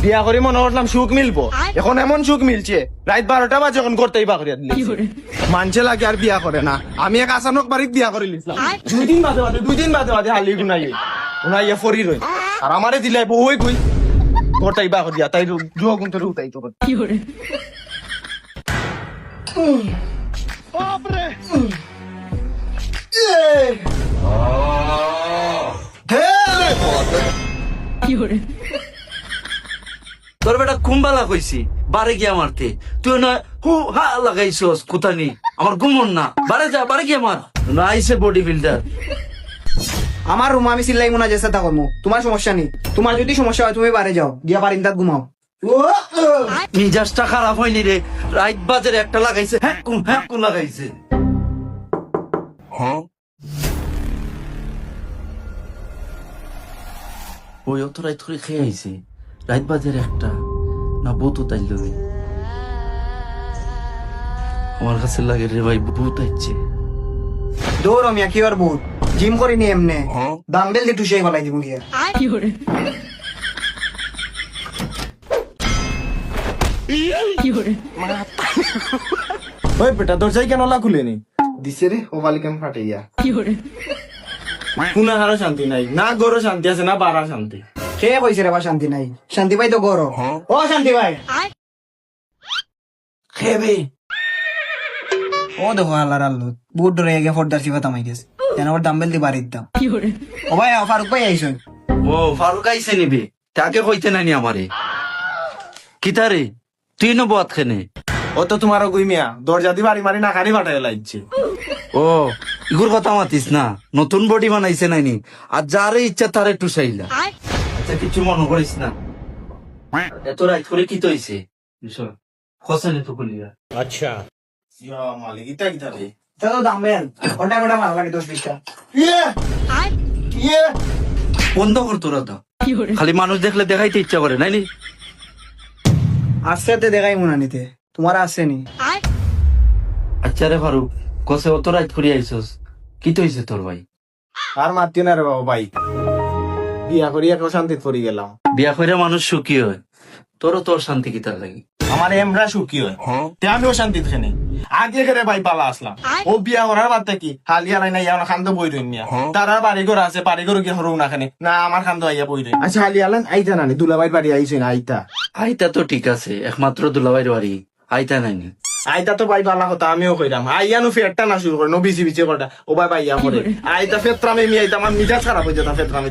বিয়া করে মনে করলাম সুখ মিলবো, এখন এমন সুখ মিলছে রাত 12টা বাজে এখন করতেই বা করিয়া দিলে মানছে লাগে আর বিয়া করে না। আমি এক আসানক বাড়িত বিয়া করে নিছিলাম, 2 দিন বাদে হালি উনাইয়া ফরি রই আর আমারে দিলাই বউই কই করতেই বা করিয়া তাই জুয়া কিন্তু রুতাই তো তোর বেটা কুম্বালা কইছি বারে গিয়া মারতে, তুই নয় হু হা লাগাইছস কোথানি আমার গুমন না, বারে যা বারে গিয়া মার না আইসে বডি বিল্ডার। আমার রুম আমি সিল্লাই মোনা যেসা তা করবো, তোমার সমস্যা নেই। তোমার যদি সমস্যা হয় তুমি বাড়ি যাও, গিয়া বারিন্দাত ঘুমাও। মিজাজটা খারাপ হয়নি রে, রাইট বাজের একটা লাগাইছে হ্যাঁ কোন লাগাইছে। ওই অত রাইত করে খেয়ে আইছে, রাইত বাজের একটা না বউতো তাইল রে, আমার কাছে লাগে রে ভাই বউত আইছে। দৌড় মিয়া কি আর বহুত জিম করিনি এমনে দাম্বেল দিয়ে টুসে ফেলাই দিব গিয়া। ওই বেটা দরজাই কেন লা খুলেনি দিছে রে ওভালি কেম ফাটাইয়া কোন হারো শান্তি নাই, না গরো শান্তি আছে না বাড়া শান্তি। সে কইছে রে বা শান্তি নাই, শান্তি পাই তো গরো। ও শান্তি ভাই খেবে ও দেখো আল্লাহর আল্লাহ বহুত ডরে গিয়ে ফর্দার সিফা তামাই গেছে, যেন ওর দাম্বেল দিয়ে বাড়ির দাম। ও ভাই ফারুক ভাই আইসন। ও ফারুক আইসে নিবে, তাকে কইতে নানি আমারে কিতারে তুই ন বাত খেনে। ও তো তোমার গুইমিয়া দরজা দি বাড়ি মারি না খারি ফাটাই লাগছে। ও ইগুর কথা মাতিস না, নতুন বডি বানাইছে নাইনি আর যারে ইচ্ছা তারে টুসাইলা। আচ্ছা কিছু মনে করিস না, এত রাইত করে কি তৈছে খসানি তো কলিয়া। আচ্ছা ইয়া মালিক ইতা কিতা রে তা তো দাম্বেল ঘন্টা ঘন্টা মারা লাগে 10-20টা। বন্ধ কর তোরা দাও, খালি মানুষ দেখলে দেখাইতে ইচ্ছা করে নাইনি। আসতে দেখাই মনে নিতে তোমার আসেনি। আচ্ছা রে ফারুক কসে অত রাইত করে আইসস, কি তৈছে তোর ভাই? আর মারতি না রে বাবা ভাই, বিয়া করি এক শান্তিত পড়ি গেলাম। বিয়া করে মানুষ সুখী হয়, তোরও তোর শান্তি কি তার লাগে? আমার এমরা সুখী হয় তে আমিও শান্তিত খেনি। আগে করে ভাই পালা আসলাম, ও বিয়া করার বাদ থেকে হালিয়া নাই না ইয়া খান্দ বই রইন নিয়া তার বাড়ি ঘর আছে, বাড়ি ঘর গিয়ে হরৌ না খানে না আমার খান্দ আইয়া বই রইন। আচ্ছা হালিয়া আলেন আইতা নানি দুলাভাই বাড়ি আইছে না আইতা? আইতা তো ঠিক আছে, একমাত্র দুলাভাইয়ের বাড়ি, আইতা নাইনি। আইতা তো ভাই পালা কথা আমিও কইরাম, আইয়া নু ফেরটা না শুরু করে নো বিচি বিচি করা ও ভাই ভাইয়া করে আইতা ফেত্রামে মি আইতা আমার মিজাজ খারাপ হয়ে যেত ফেত্রামে।